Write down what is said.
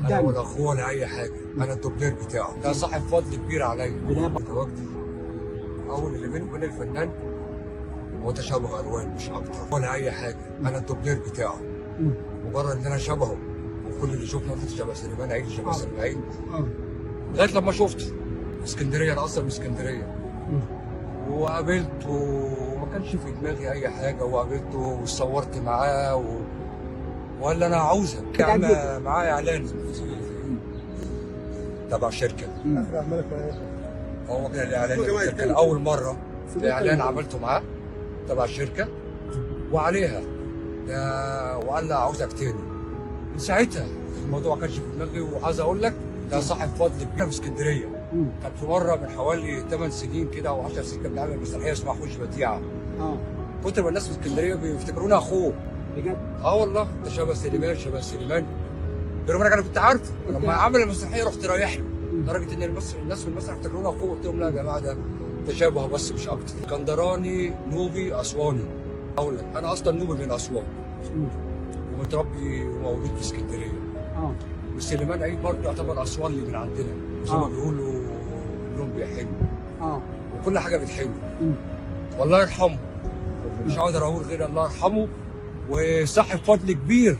انا ولا اخوه ولا اي حاجه، انا الدوبلير بتاعه، ده صاحب فضل كبير عليا. متواجدي اول اللي بيني وبين الفنان هو تشابه الوان مش اكتر ولا اي حاجه، انا الدوبلير بتاعه. مجرد ان انا شبهه، وكل اللي شفنا قلت شبه سليمان عيد شبه سليمان لغايه لما شفته اسكندريه. انا اصلا من اسكندريه وقابلته وما كانش في دماغي اي حاجه، وقابلته وصورت معاه وقال لي انا عاوزك. كان معايا اعلان تبع شركه. هو كان الاعلان كان اول مره الاعلان عملته معاه تبع الشركه وعليها ده، وقال لي عاوزك تاني. من ساعتها الموضوع ما كانش في دماغي، وعايز اقول لك ده صاحب فضل كبير في اسكندريه. كان في مره من حوالي 8 سنين كده او 10 سنين كان بيعمل مسرحيه اسمها خوش بديعه. كتر ما الناس في اسكندريه بيفتكرونا اخوه. بجد؟ والله ده شبه سليمان شبه سليمان. برغم انك انا كنت عارفه لما عمل المسرحيه رحت رايح له، لدرجه ان الناس في المسرح افتكرونا اخوه. قلت لهم لا يا جماعه ده تشابه بس مش اكتر. اسكندراني نوبي اسواني. اقول لك انا اصلا نوبي من اسوان ومتربي ومولود في اسكندريه. وسليمان عيد برضه يعتبر اسواني من عندنا، زي ما بيقولوا اللون بيحن. وكل حاجه بتحن. والله يرحمه، مش هقدر اقول غير الله يرحمه، وصاحب فضل كبير